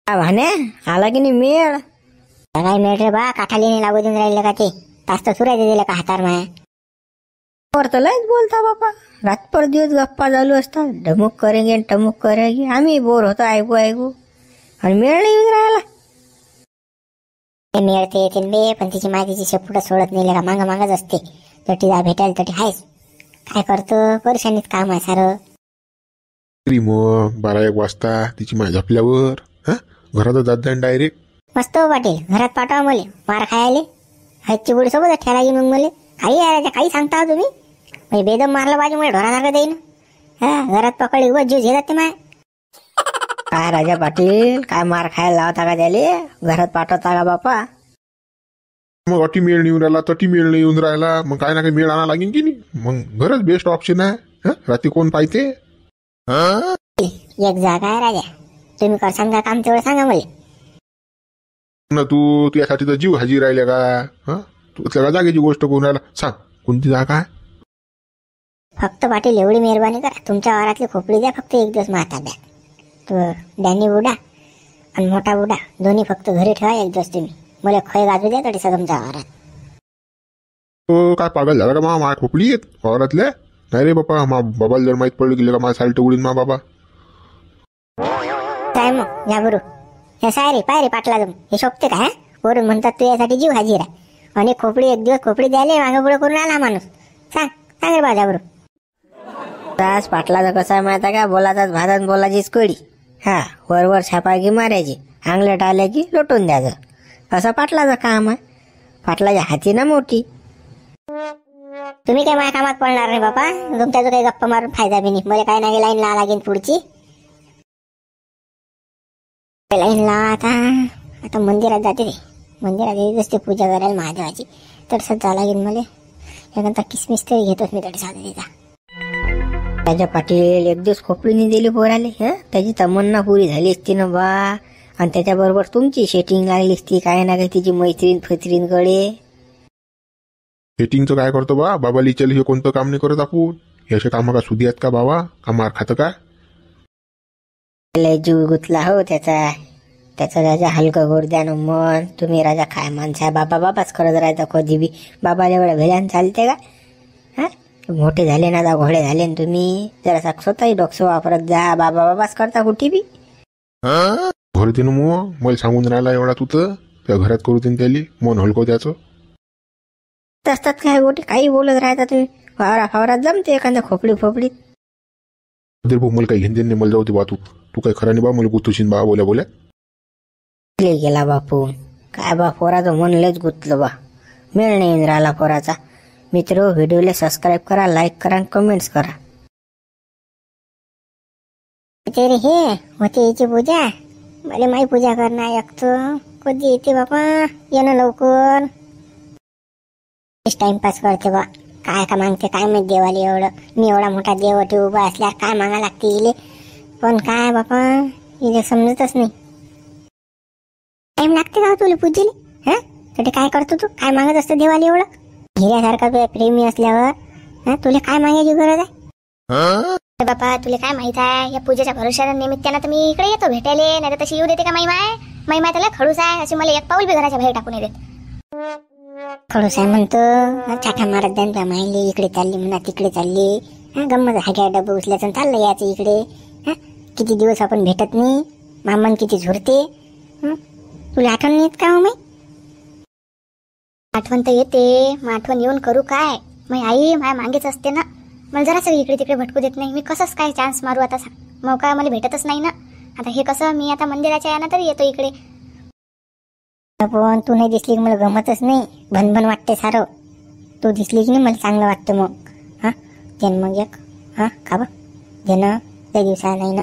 भाने आला की नाही मेळ? काय मेळ रे बा, काठाली नाही लागू देऊन राहिलं का ते? तास तर सुरायचं दिलं का हातार माया? लयच बोलता बापा, रातभर दिवस गप्पा चालू असतात, ढमुक करेंगे टमुक करेंगे. आम्ही बोर होतो ऐकू ऐकू, आणि मेळ नाही येऊन राहिला. मेळ ते येतील बे, पण तिची माय तिची शेपूट सोडत नाही का, मागं मागच असते. तटी जा भेटायला तटी हायच. काय करतो, परेशानीत काम आहे सारं. मग 12-1 वाजता तिची माय झपल्यावर घरात जात जाईन डायरेक्ट. मस्त हो पाटील, घरात पाठवा मले मार खायले. हातची गोडी सोबत ठेला घेऊन मग मले काही आहे काही सांगता तुम्ही? म्हणजे बेदम मारलं पाहिजे मला ढोरासारखं देईन. घरात पकडली उभं जीव झेलत ते माय. काय राजा पाटील, काय मार खायला लावता का त्याले? घरात पाठवता का बापा? मग अटी मेळ येऊन राहिला, तटी मेळ नाही येऊन राहिला, मग काय ना काही मेळ आणा लागेल की नाही? मग घरच बेस्ट ऑप्शन आहे. रात्री कोण पाहिजे? एक जागा आहे राजा, तुम्ही करसान का काम तेवढं सांगा मला. ना तू त्यासाठी तर जीव हाजी राहिले का? तू त्या जागेची गोष्ट कोण राहिला सांग, कोणती जागा आहे? फक्त पाटील एवढी मेहरबानी करा, तुमच्या वारातली खोपडी द्या फक्त एक दिवस माता द्या. तो डॅनी बुडा आणि मोठा बुडा दोन्ही फक्त घरी ठेवा एक दिवस. तुम्ही मला खय गाजू द्या तरी तुमच्या वारात. तो काय पागल झाला का मा खोपली येत वावरातल्या? नाही रे बापा, मा बाबाला जर माहित पडलं गेलं का माझ्या सालट उडीन मा बाबा. काय मग या बरू हे सायरे पायरे पाटला तुम हे शोभते का? वरून म्हणतात तू यासाठी जीव हाजीर आहे, आणि खोपडी एक दिवस खोपडी द्यायला मागं पुढे करून आला माणूस. सांग सांग रे बाजा बरू. तास पाटलाचं कसं आहे माहिती का? बोलाचाच भातात बोलाचीच कडी. वरवर छापाकी मारायची, अंगलट आल्या की लोटून द्यायचं. असं पाटलाचं काम आहे. पाटलाच्या हाती ना मोठी. तुम्ही काय माझ्या कामात पडणार नाही बापा, तुमच्याचं काही गप्पा मारून फायदा बी नाही. मला काय नाही लाईन ला लागेल पुढची लाईन ला. आता मंदिरात जाते रे, मंदिरात येत असते पूजा करायला महादेवाची. तडसत जा लागेल मला. एखादा किसमिस तरी घेतोच मी तडसा तिचा. राजा पाटील एक दिवस खोपडीने दिली पोराले. त्याची तमन्ना पुरी झाली असती ना बा. आणि त्याच्याबरोबर तुमची सेटिंग लागली असती काय ना काय तिची मैत्रीण फैत्रीणकडे. सेटिंगचं काय करतो बा? बाबाली चल हे कोणतं काम नाही करत आपण. हे असे काम का सुधी आहेत का बाबा? का मार खातं का? जीव गुतला हो त्याचा राजा हलकं गोरद्यानं मन. तुम्ही राजा काय माणसा, बाबा बाबाच करत राहता कधी बी. बाबाला एवढ्या भेल्यानं चालते का? मोठे झाले ना, घोडे झाले ना तुम्ही. जरा स्वतःही डोकसं वापरत जा. बाबा बाबाच करता कुठे बी. घर ते मग मला सांगून राहिला एवढा तू तर त्या घरात करू दे त्याली मन हलको त्याचं. असतात काय गोटे काही बोलत राहता तुम्ही. फावरात जमते एखाद्या खोपडी फोपडीत. मला काही घेऊन नाही, मला जाऊ दे बा. तू काय खरा नाही बा, मला गुतुशीन बा बोल्या. गेला बापू काय बा, पोराचं मन लयच गुतलं बा. मेळ नाही राहिला पोराचा. मित्र व्हिडिओला सबस्क्राईब करा, लाईक करा, कमेंट्स करा. ते रे हे होते याची पूजा, मला माई पूजा करणार एकतो. कधी येते बापा, येणं लवकर. टाइमपास करते बा. काय का मागते काय माहित देवाला एवढं. मी एवढा मोठा देव उभा असल्यावर काय मागा लागते इले. पण काय बापा इले समजतच नाही. टाइम लागते का तुला पूजेले? तरी काय करतो तू? काय मागत असतं देवाला एवढं? हिऱ्यासारखा तुला प्रेमी असल्यावर तुला काय मागायची गरज आहे? बापा तुला काय माहित आहे, या पूजेच्या भरोश्याच्या निमित्तानं तर मी इकडे येतो भेटायला. नाही तर तशी येऊ देते का माई माय त्याला खडूस आहे. अशी मला एक पाऊल बी घराच्या बाहेर टाकून येते. खडूस आहे म्हणतो, चाटा मारत द्या त्या मायले. इकडे चालली म्हणा, तिकडे चालली. गंमत हाट्या डब्बा उचल्याचं चाललं याचं इकडे. किती दिवस आपण भेटत नाही. मामन किती झुरते. तुला आठवण नाही येत का हो माई? आठवण तर येते, मग आठवण येऊन करू काय? मग आई माझ्या मागेच असते ना. मला जरासं इकडे तिकडे भटकू देत नाही. मी कसंच काय चान्स मारू आता? मग काय मला भेटतच नाही ना. आता हे कसं, मी आता मंदिराच्या यानं तरी येतो इकडे. पण तू नाही दिसली की मला गमतच नाही. भनभन वाटते सारं. तू दिसली की नाही मला चांगलं वाटतं मग. जन्म एक का बा जन त्या दिवसा नाही ना.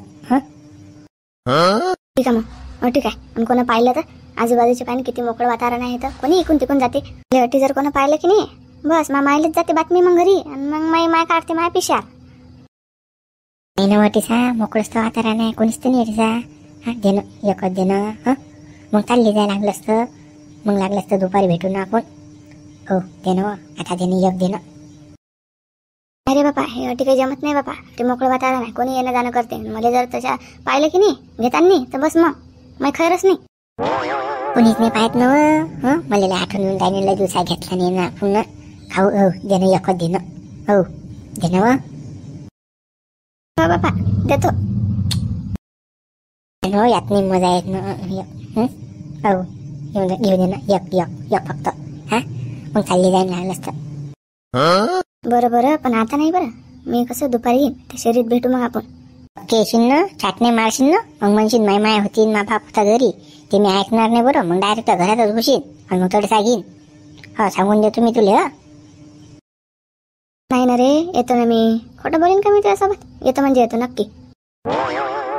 ठीक आहे मग. ठीक आहे. आणि कोणा पाहिलं तर आजूबाजूचे पाणी किती मोकळं वातावरण आहे, तर कोणी इकून तिकून जाते. अटी जर कोणा पाहिलं की नाही बस मायलाच जाते बातमी मग घरी. आणि मग माय काढते माय पिशा. नाही ना वाटीसा मोकळंच वातावरण आहे, कोणीच तर नाही सा. देणं एकच देणं. मग चालली जाय लागलं असतं. मग लागलं असतं दुपारी भेटून ना आपण. हो देणं आता देणं एक देणं. अरे बापा हे अटी काही जमत नाही बापा. ते मोकळं वातावरण आहे, कोणी येणं जाणं करते. मला जर तशा पाहिलं की नाही घेताना तर बस मग मग खरंच नाही. कुणीच नाही पाहत ना हं. मला लय आठवण येऊन राहिली, लय दिवसा घेतला नाही ना पुन्हा खाऊ. हो देणं एकच देणं. हो देणं व हो बापा देतो. हो यात नाही मजा येत ना. हो घेऊ दे ना एक एक एक फक्त. हा मग चालली जाईन लागलं असतं. बरं पण आता नाही बरं. मी कसं दुपारी येईन त्या शरीरात भेटू मग आपण. केशीन ना छाटणे मारशील ना मग म्हणशील माय माय होती मा बाप होता घरी ते मी ऐकणार नाही बरं. मग डायरेक्ट घरातच घुशीन आणि मग थोडं सांगीन. हा सांगून देतो मी तुला. नाही ना रे येतो ना मी. खोटं बोलीन का मी तुझ्यासोबत. येतो म्हणजे येतो नक्की.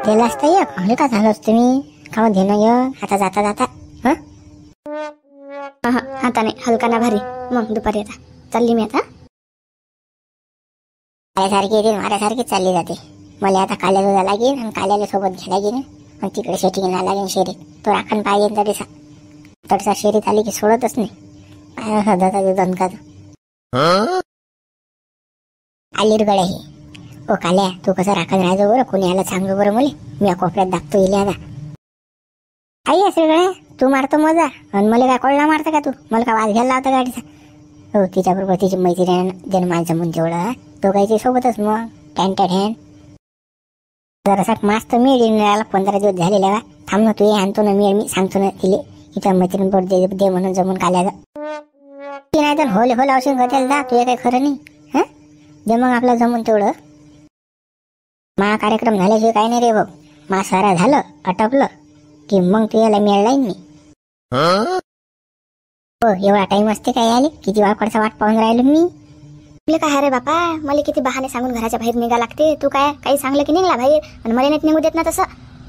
गेला असता एक हलका झालो असतो मी. खाऊ दे ना य आता जाता जाता. हा आता नाही हलका ना भारी. मग दुपारी आता चालली मी आता. माझ्यासारखी येते माझ्यासारखी चालली जाते. मला आता काल्याला जा लागेल आणि काल्याला सोबत घ्यायला गेली आणि तिकडे शेटिंगला लागेल शेरीत. तो राखण पाहिजे तडसा शेरीत आली की सोडतच नाही. पाय सदाचा दणका आली गड्या ही. ओ काल्या तू कसं राखण राहायचं बरं. कोणी आलं सांग बरं मुली. मी कोपऱ्यात दाखतो इले आता. आई असेल गड्या तू मारतो मजा आणि मला काय कोळला मारता का तू. मला का वाज घ्यायला लावता गाडीचा. हो तिच्याबरोबर तिची मैत्रीण जन्माला जमून तेवढं दोघांची सोबतच मग टॅन्टेड हॅन. जरासा मास्त मेळ येऊन 15 दिवस झालेला का. थांब ना तू आणतो ना मेळ. मी सांगतो ना तिले इथं मैत्रीण बोट दे म्हणून जमून काल्याचं. ती नाही तर होल होल औषध घटेल जा. तुझ्या काही खरं नाही. हा दे मग आपलं जमून तेवढं. मा कार्यक्रम झाल्याशिवाय काही नाही रे भाऊ. मा सारा झालं आटपलं की मग तू याला मेळ लाईन मी. हो एवढा टाइम असते काय आले. किती वाकडचा वाट पाहून राहिलो मी. तुला काय रे बापा. मला किती बहाणे सांगून घराच्या बाहेर निघा लागते. तू काय काही सांगलं की निघला बाहेर आणि मला नाही निघू देत ना तसं.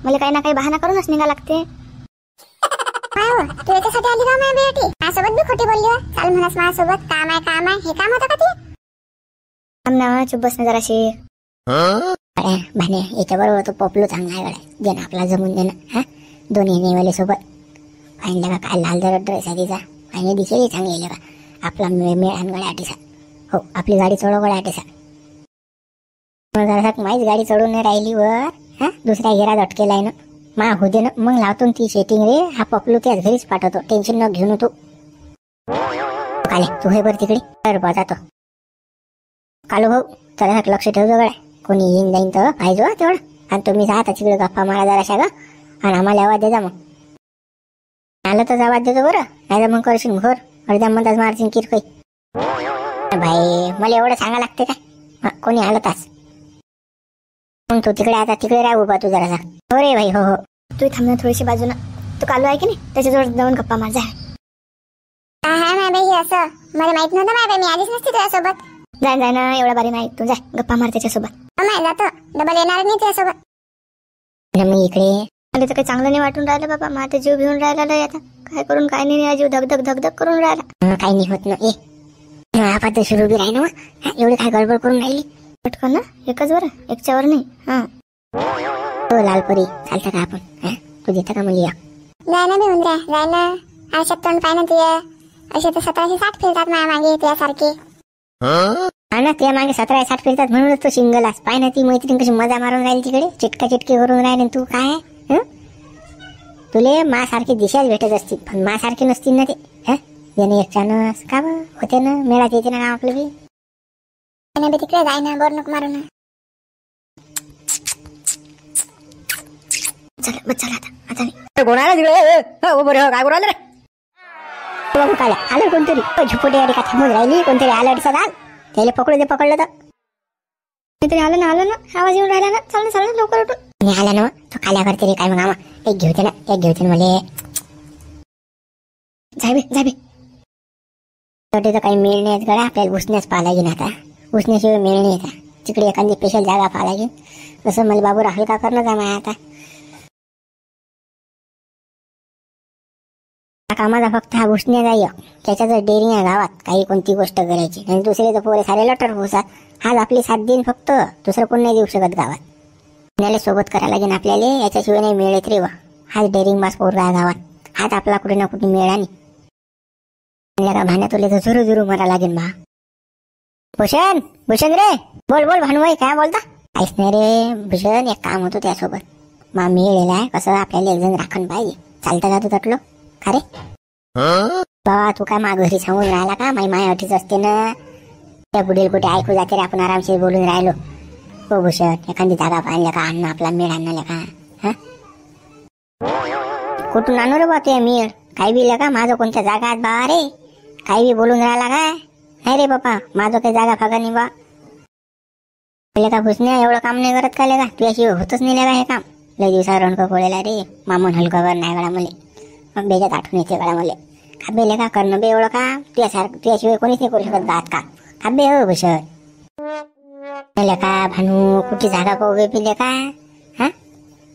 मला काही ना काही बहाणा करूनच निघा लागते. तू याच्यासाठी आली का माझ्या बेटी. माझ्यासोबत बी खोटी बोलली. चाल म्हणस माझ्यासोबत. काम आहे हे काम होतं का ते. थांब ना चुप बस ना जराशी. भाने याच्याबरोबर तो पपलू चांगला आहे गड्या. दे ना आपला जमून दे ना. हा दोन्ही नेवाले सोबत फाईनला का काय लाल जरा ड्रेस आहे तिचा. फाईने दिसेल चांगली येईल का. आपला मेळ गड्या आटीसा. हो आपली गाडी चढव गड्या आटीसा. जरा माहीच गाडी चढून नाही राहिली वर. हा दुसऱ्या घेरात अटकेलाय ना. मा हो दे ना मग लावतो ती सेटिंग रे. हा पपलू त्याच घरीच पाठवतो. टेन्शन न घेऊन तू. काले तू हे बरं तिकडे तर जातो. कालू भाऊ चला लक्ष ठेवतो गड्या. कोणी येईन जाईन तर पाहिजे तेवढं. आणि तुम्ही जा तिकडे गप्पा मारा जराशा ग. आणि आम्हाला आवाज दे जा. मग आलं तर आवाज देतो बरं. नाही तर मग करशील घोर अर्ध्या मधाच मारशील किरकोई. भाई मला एवढं सांगा लागते काय. कोणी आलं तास मग तू तिकडे आता तिकडे राह उभा तू जरासा. हो रे भाई हो हो. तू थांब ना थोडीशी बाजूला. तू कालू आहे की नाही त्याच्याजवळ जाऊन गप्पा मार जा. असं मला माहित नव्हतं माय. मी आलीच नसते तुझ्यासोबत. जाय जाय ना एवढा बारी नाही. तू जाय गप्पा मार त्याच्यासोबत. जातो डबल येणार नाही तुझ्यासोबत. मी इकडे मला तर काही चांगलं नाही वाटून राहिलं बाबा. माझा जीव घेऊन राहिला लय आता. काय करून काय नाही. जीव धगधग धगधग करून राहिला. काही नाही होत ना. ए आपण तर सुरू बी राही ना. एवढी काय गडबड करून राहिली. पटकन ना एकच बरं एकच्यावर नाही. हा हो लालपरी चालतं का आपण. तू देता का मुली. जाय ना देऊन द्या जाय ना. आयुष्यात तोंड पाय ना तुझ्या. असे तर 1760 फिरतात माझ्या मागे तुझ्यासारखे. हा ना तुझ्या मागे 1760 फिरतात म्हणूनच तो सिंगल आस. पाय ना ती मैत्रीण कशी मजा मारून राहील तिकडे. चिटका चिटकी करून राहील. तू काय तुले मा सारखी दिशाच भेटत असतील पण मा सारखी नसतील ना ते. याने एक चानस का होते ना मेळात येते ना आपलं बी. तिकडे जाय ना बोर नको मारू ना. चला बस चला आता आता कोणाला तिकडे. हो बरं काय बोलायला रे. बाबू काय आलं कोणतरी. झुपटी गाडी का थांबून राहिली. कोणतरी आलं अडसा आल त्याला पकडू दे. पकडलं तर कोणतरी आलं ना आवाज येऊन राहिला ना. चाल लवकर उठून. मी आला ना तो काल्या करते रे काय. मग आम्हा एक घेऊते ना मला. जाय बे तर काही मेळ नाही गड्या. आपल्याला घुसण्यास पाहा लागेल आता. घुसण्याशिवाय मेळ नाही येतात. तिकडे एखादी स्पेशल जागा पाहा लागेल. तसं मला बाबू राहुल का करणं जा आता. कामाचा फक्त हा घुसण्या जाय. त्याच्यात डेअरिंग आहे गावात काही कोणती गोष्ट करायची. आणि दुसरे तर पोरे सारे लटर घुसात. हाच आपली 7 दिन फक्त. दुसरं कोण नाही देऊ शकत गावात. पुण्याला सोबत करायला लागेल आपल्याला. याच्याशिवाय नाही मेळ येत रे वा. हाच डेअरिंग बास पोरगा गावात. हाच आपला कुठे ना कुठे मेळ. आणि भांड्या तुला तर झुरू मरा लागेल मा. भूषण रे बोल भानवाई काय बोलता. काहीच नाही रे भूषण. एक काम होतं त्यासोबत. मा मिळेल आहे कसं आपल्याला एक जण राखण पाहिजे. चालतं का तू तटलो खरे बाबा? तू काय मा घरी सांगून राहिला का माय अटीच असते ना. त्या बुडील कुठे ऐकू जाते रे, आपण आरामशीर बोलून राहिलो. हो भूषण, एखादी जागा पाहिजे का अन्न आपला मेळ आणलं का? हा कुठून आणू रे बा तुझ्या मेळ? काही बी का माझं कोणत्या जागा आहेत बा रे? काही बी बोलून राहिला काय? नाही रे बापा, माझं काही जागा फागा नाही बा. का भुसण्या एवढं काम नाही करत का लेका? तुझ्याशिवाय होतच नाही का हे काम? लय दिवसा रणक कोळेला रे मामून हलकावर नाही गळा मले. मग बेजात आठवण येते गळा मले. खाबे का करणं बे एवढं का? तुझ्याशिवाय कोणीच नाही करू शकत बात का? खाबे हो भूषण का भानू कुठे जागा पाहू बे पिले का? हा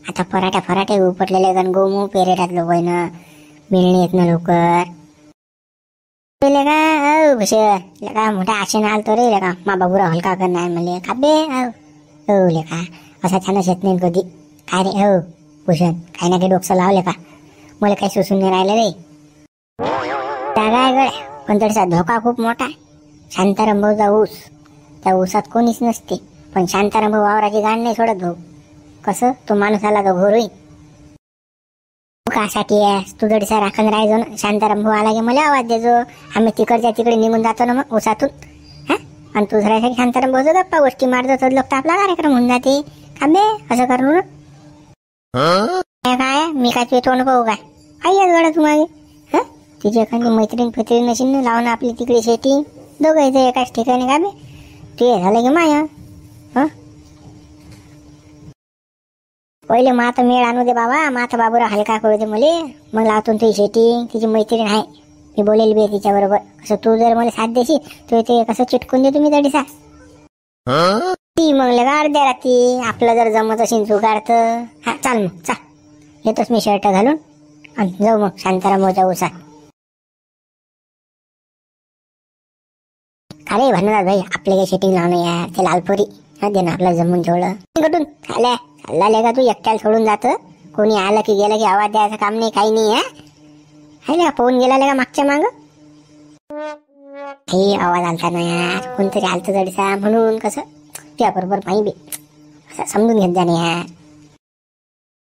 आता फराटे उपटलेले गण गोमू पेरेटात लोक मिळणे येत ना लवकर पेले का? हो भूषण लेका मोठ्या आशेने आलतो रे लेका. मा बाबूरा हलका करणार मले खाबे हो लेका. असा छानच येत नाही कधी. काय रे हो भूषण, काही ना काही डोकसं लावले का? मला काही सुसून नाही राहिलं रे. जागा आहे गड्या पण तडसा धोका खूप मोठा आहे. शांतारामभाऊचा ऊस, त्या ऊसात कोणीच नसते पण शांतारामभाऊ वावराची गाण नाही सोडत भाऊ. कसं तो माणूस आला तर घोर होईल. कासाठी आहेस तू? दडसा राखण राहायचो ना. शांतारामभाऊ आला की मला आवाज देजो. आम्ही तिकडच्या तिकडे निघून जातो ना मग ऊसातून. हा आणि तू जरासाठी शांतारामभाऊचा गप्पा गोष्टी मारतो तर लोक आपला कार्यक्रम होऊन जाते. खांबे असं करू ना. काय मी काय तुझे तोंड पाहू काय? आई आज गडा तू मागे. हा तिची एखादी मैत्रीण नशीन लावून आपली तिकडे शेटिंग दोघं एकाच ठिकाणी का बे? ते झालं की माया. हा पहिले माता मेळ आणू दे बाबा. माता बाबूरा हलका करू दे मले. मग लावतो तुझी शेटिंग. तिची मैत्रीण आहे मी बोलेल बे तिच्या बरोबर. असं तू जर मला साथ देशी तर ते कसं चिटकून दे तुम्ही तडीसा ती मग लगा अर्ध्या रात्री आपलं जर जमत असेल जुगाड तर. हा चाल मग चाल येतोच मी शर्ट घालून आणि जाऊ मग शांतारामभाऊच्या ऊसात. अरे भन्नाथ भाई आपले काही शेटिंग लावणं यार. ते लालपुरी दे ना आपला जमून ठेवलं कटून खाल्या चालला का तू एकट्याला सोडून जात. कोणी आलं की गेलं की आवाज द्यायचं काम नाही काही नाही. हा पोहून गेला का मागच्या माग हे आवाज आलता ना यार. कोणतरी आलतं जडसा म्हणून कसं त्या बरोबर माही बी असं समजून घेत जाणे यार.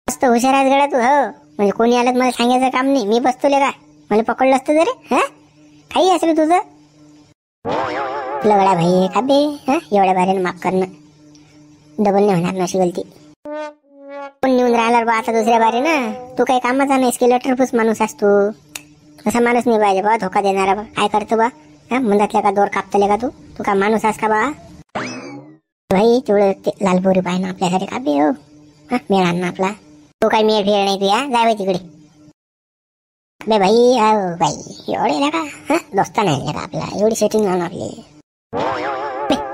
मस्त हुशार आहेस गड्या तू. हो म्हणजे कोणी आलं मला सांगायचं काम नाही. मी बसतोले का मला पकडलं असतं जरे. हा काही असं रे तुझं लगडा भाई का बे? हा एवढ्या भारीने माफ करणं डबल नाही होणार ना अशी गलती. कोण नेऊन राहिला बा आता दुसऱ्या बारे ना. तू काही कामाचा नाही स्केलेटरपूस माणूस असतो. असा माणूस नाही पाहिजे बा धोका देणारा. बा काय करतो बा? हा मंदातल्या का दोर कापतले का तू का माणूस आहेस का बा? भाई तेवढं लालपोरी पाहिजे ना आपल्यासाठी का बे? हो हा मेळ आण ना आपला. तो काही मेळ फेळ नाही तू या जाय तिकडे बे भाई. अहो भाई एवढे का हा दोस्ता नाही का आपला? एवढी सेटिंग लावून आपली.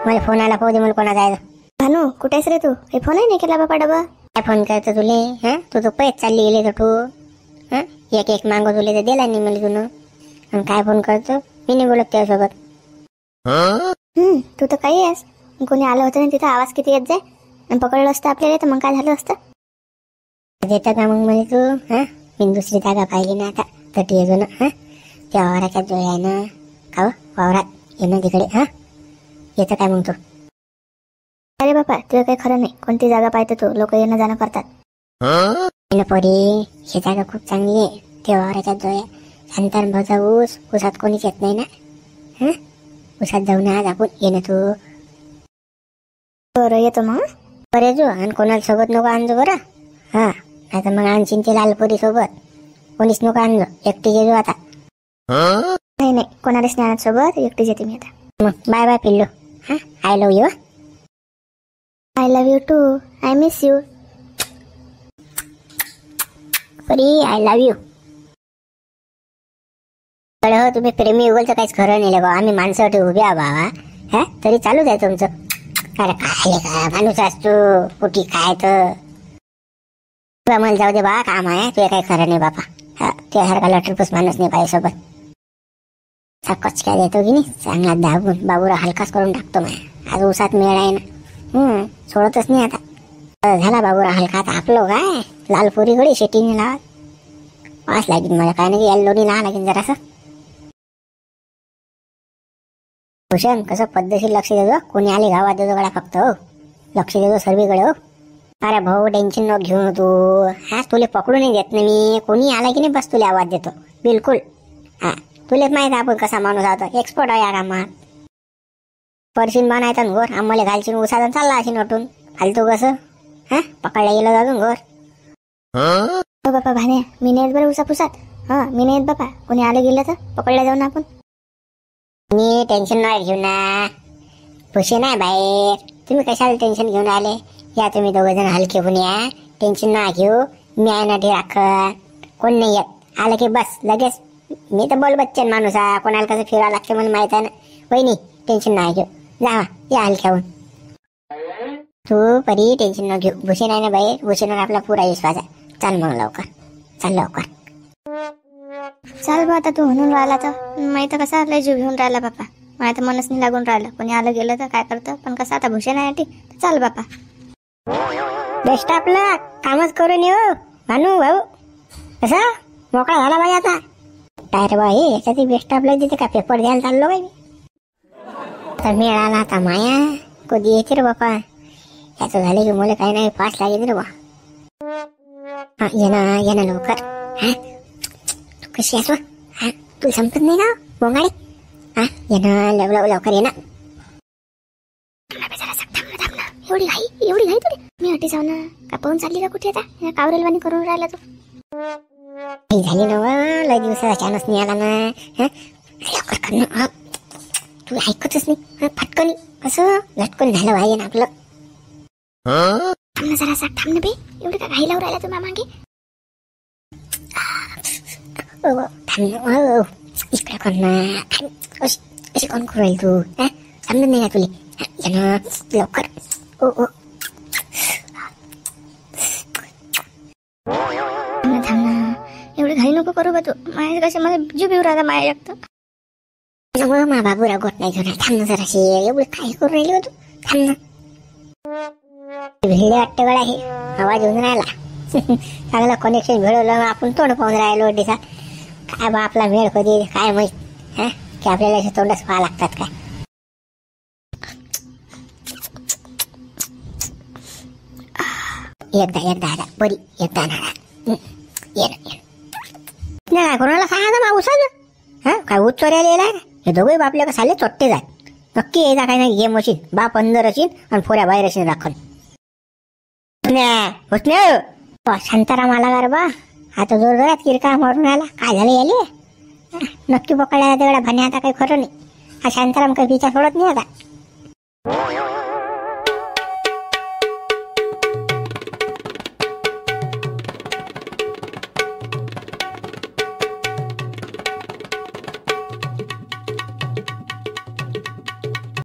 मला फोन आला पाहू दे मला कोणा जायचं. भानू कुठेस रे तू? हे फोनही नाही केला बापा डबा. काय फोन करतो तुले? हा तू तर पैस चालली गेले तर तू. हा एक मागो तुले तर दिला नाही मला तुनं. आणि काय फोन करतो? मी नाही बोलत त्यासोबत. तू तर काही आहेस. कोणी आलं होतं ना तिथं आवाज किती येत जाय आणि पकडलं असतं आपल्याला तर मग काय झालं असतं? देतं का मग मला तू? हा मी दुसरी जागा पाहिली ना आता तटी येतो ना. हा त्या वावराच्या जोय आहे ना का वावरात ये ना तिकडे. हा येतं काय मग तू? अरे बापा तुझं काही खरं नाही. कोणती जागा पाहते तू? लोक येणं जाणं करतात. पोरी ही जागा खूप चांगली आहे. त्या वावराच्या जोय शांतारामभाऊचा ऊसात कोणीच येत नाही ना. हा ऊसात जाऊन आज आपण ये ना तू. बरं येतो मग. बरे जो आणि कोणाला सोबत नको आणजो बरं. हा नाही तर मग आणशीन ते लालपोरी सोबत. कोणीच नको आणजो. एकटी गेलो आता. नाही कोणालाच नाही आणत सोबत. एकटीच येते मी आता. मग बाय बाय पिल्लू. हा I love you. I love you too. I miss you. Pari I love you. हो तुम्ही प्रेमी उगलचं काहीच खरं नाही बा. आम्ही माणसासाठी उभे आ बाबा. हा तरी चालूच आहे तुमचं. अरे काय का माणूस असतो कुठी काय तर मला जाऊ दे बा काम आहे. तुझे काही खरं नाही बापा. हा तुझ्यासारखा लटरपूस माणूस नाही पाहिजे सोबत. कच काय देतो की नाही चांगला दाबून बाबूरा हलकाच करून टाकतो माझ्या. आज ऊसात मेळ आहे ना. सोडतच नाही आता. झाला बाबूरा हलका आता आपलं काय लालपुरी गडी शेटिंग लावत वास लागेल मला. काय नाही याला लोणी लावा लागेल जरासं. भूषण कसं पद्धतशीर लक्ष देतो. कोणी आले गावात देतो गडा फक्त. हो लक्ष देतो सर्वीकडे. हो अरे भाऊ टेन्शन नको घेऊ तू. हा तुला पकडू नाही देत ना मी. कोणी आला की नाही बस तुला आवाज देतो बिलकुल. हा तुलाच माहित आपण कसा माणूस आहोत. एक्सपर्ट आहे या कामात. परशीन बनायचा घोर आम्हाला घालशील उसाचा चालला अशी नटून फालतू कसं. हा पकडला गेलं जाऊन घोर. हो बापा भाण्या मी नाही येत बरं उसापुसात. हा मी नाही येत बापा. कोणी आलं गेलं तर पकडला जाऊन आपण. मी टेन्शन नाही घेऊ ना. खुशी नाही बाहेर. तुम्ही कशाला टेन्शन घेऊन आले. या तुम्ही दोघ जण हलके होऊन या. टेन्शन नाही घेऊ. मी आहे ना ठी राखत. कोण नाही येत. आलं की बस लगेच. मी तर बोल बच्चन माणूस आहे. कोणाला कसं फिरावं लागतं मला माहित आहे ना. वहिनी टेन्शन नाही घेऊ. जावा या हलक्याहून. तू परी टेन्शन न घेऊ. भूषण आहे ना बाहेर. भूषणवर आपला पुरा विश्वास आहे. चल मग लवकर. चल लवकर. चाल बा आता तू म्हणून राहिला तर माहित कसा लय जीव घेऊन राहिला बापा. माझ्या तर मनच नाही लागून राहिलं. कोणी आलं गेलं तर काय करतं. पण कसं आता भूषण आहे चाल बापा. बेस्ट आपला कामच करून येऊ भानू भाऊ. कसा मोकळा झाला बाई आता. टायर बाई याच्यात बेस्ट आपला तिथे का पेपर द्यायला चाललो बाई. तर मिळाला आता माया. कधी येते रे बापा. याचं झालं की मला काही नाही पास लागेल रे बा. हा ये ना लवकर. हा तू कशी आहेस बा. हा तुला संपत नाही ना बोंगाडी. हा ये ना लवकर ये ना. एवढी घाई तुला. मी हटी जाऊ ना. का पाहून चालली का कुठे आता. कावरेलवाणी करून राहिला तू. झाली ना वा. लय दिवसाचा चान्स नाही आला ना. हा लवकर कर ना. तू ऐकतच नाही. हा फटकन असं झटकन झालं पाहिजे ना आपलं. थांब ना जरा थांब ना बे. एवढी का घाई लावून राहिला तू मागे. थांब इकडे कोण ना. अशी कोण करू राहील तू. हा समजत नाही का तुला. लवकर. ओ थांब ना. एवढी घाई नको करू बा तू. माझ्या कसे मला जीव येऊ राहिला माझ्या एकटं. मा बाबूरा गोट नाही घेऊन. थांब ना जराशी. एवढं काय करू राहिली तू. थांब ना. भिडले वाटतं गळा हे. आवाज येऊन राहिला. चांगलं कनेक्शन भेळवलं. आपण तोंड पाहून राहिलो दिसा. काय बा आपला मेळ कधी काय माहित. हा की आपल्याला असे तोंडच पाहा लागतात काय. एकदा बरी एकदा ना. ये कोणाला सांगा ना उसाच. हा काय ऊस चोऱ्याला येलाय. हे दोघे बापले का साले चोट्टे जाय. नक्की यायचा काय नाही गेम असेल. बाप अंदर असेल आणि फोऱ्या बाहेर असेल राखण. शांताराम आला का रे बा. आता जोरजोरात किरका मारून आला. काय झालं याले. नक्की पकडला तेवढा भाण्या आता काही खरं नाही. हा शांताराम काही पिछा सोडत नाही आता.